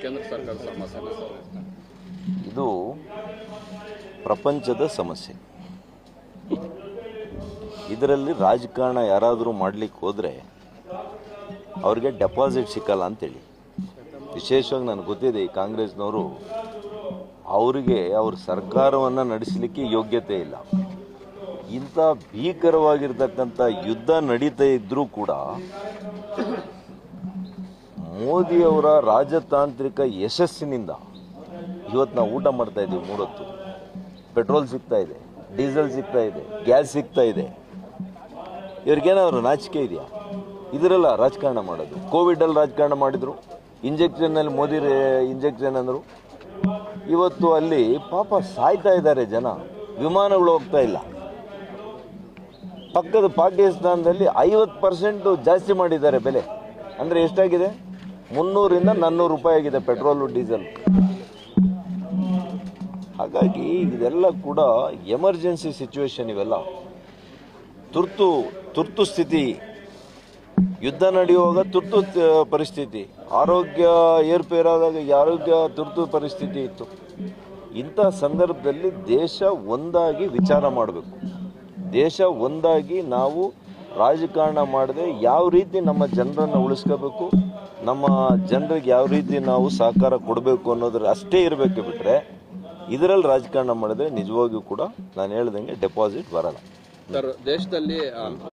ಕೇಂದ್ರ ಸರ್ಕಾರದ ಸಮಸ್ಯೆ ಇದು ಪ್ರಪಂಚದ ಸಮಸ್ಯೆ. ಇದರಲ್ಲಿ ರಾಜಕಾರಣ ಯಾರಾದರೂ ಮಾಡಲಿಕ್ಕೆ ಹೋದರೆ ಅವ್ರಿಗೆ ಡೆಪಾಸಿಟ್ ಸಿಕ್ಕಲ್ಲ ಅಂತೇಳಿ. ವಿಶೇಷವಾಗಿ ನನಗೆ ಗೊತ್ತಿದೆ, ಈ ಕಾಂಗ್ರೆಸ್ನವರು ಅವರಿಗೆ ಅವ್ರ ಸರ್ಕಾರವನ್ನು ನಡೆಸಲಿಕ್ಕೆ ಯೋಗ್ಯತೆ ಇಲ್ಲ. ಇಂಥ ಭೀಕರವಾಗಿರ್ತಕ್ಕಂಥ ಯುದ್ಧ ನಡೀತಾ ಇದ್ದರೂ ಕೂಡ ಮೋದಿಯವರ ರಾಜತಾಂತ್ರಿಕ ಯಶಸ್ಸಿನಿಂದ ಇವತ್ತು ನಾವು ಊಟ ಮಾಡ್ತಾ ಇದ್ದೀವಿ. 3 ಹೊತ್ತು ಪೆಟ್ರೋಲ್ ಸಿಗ್ತಾ ಇದೆ, ಡೀಸೆಲ್ ಸಿಗ್ತಾ ಇದೆ, ಗ್ಯಾಸ್ ಸಿಗ್ತಾ ಇದೆ. ಇವ್ರಿಗೇನಾದ್ರು ನಾಚಿಕೆ ಇದೆಯಾ? ಇದರಲ್ಲ ರಾಜಕಾರಣ ಮಾಡೋದು. ಕೋವಿಡಲ್ಲಿ ರಾಜಕಾರಣ ಮಾಡಿದರು, ಇಂಜೆಕ್ಷನ್ನಲ್ಲಿ ಮೋದಿ ಇಂಜೆಕ್ಷನ್ ಅಂದರು. ಇವತ್ತು ಅಲ್ಲಿ ಪಾಪ ಸಾಯ್ತಾ ಇದ್ದಾರೆ ಜನ, ವಿಮಾನಗಳು ಹೋಗ್ತಾ ಇಲ್ಲ. ಪಕ್ಕದ ಪಾಕಿಸ್ತಾನದಲ್ಲಿ 50% ಜಾಸ್ತಿ ಮಾಡಿದ್ದಾರೆ ಬೆಲೆ. ಅಂದರೆ ಎಷ್ಟಾಗಿದೆ? 300ರಿಂದ 400 ರೂಪಾಯಿ ಆಗಿದೆ ಪೆಟ್ರೋಲು ಡೀಸೆಲ್. ಹಾಗಾಗಿ ಇದೆಲ್ಲ ಕೂಡ ಎಮರ್ಜೆನ್ಸಿ ಸಿಚುವೇಶನ್. ಇವೆಲ್ಲ ತುರ್ತು ಸ್ಥಿತಿ. ಯುದ್ಧ ನಡೆಯುವಾಗ ತುರ್ತು ಪರಿಸ್ಥಿತಿ, ಆರೋಗ್ಯ ಏರ್ಪೇರಾದಾಗ ಆರೋಗ್ಯ ತುರ್ತು ಪರಿಸ್ಥಿತಿ ಇತ್ತು. ಇಂಥ ಸಂದರ್ಭದಲ್ಲಿ ದೇಶ ಒಂದಾಗಿ ವಿಚಾರ ಮಾಡಬೇಕು. ದೇಶ ಒಂದಾಗಿ ನಾವು ರಾಜಕಾರಣ ಮಾಡದೆ ಯಾವ ರೀತಿ ನಮ್ಮ ಜನರನ್ನು ಉಳಿಸ್ಕೋಬೇಕು, ನಮ್ಮ ಜನರಿಗೆ ಯಾವ ರೀತಿ ನಾವು ಸಹಕಾರ ಕೊಡಬೇಕು ಅನ್ನೋದ್ರ ಅಷ್ಟೇ ಇರಬೇಕು. ಬಿಟ್ಟರೆ ಇದರಲ್ಲಿ ರಾಜಕಾರಣ ಮಾಡಿದ್ರೆ ನಿಜವಾಗಿಯೂ ಕೂಡ ನಾನು ಹೇಳ್ದಂಗೆ ಡೆಪಾಸಿಟ್ ಬರಲ್ಲ. ಸರ್, ದೇಶದಲ್ಲಿ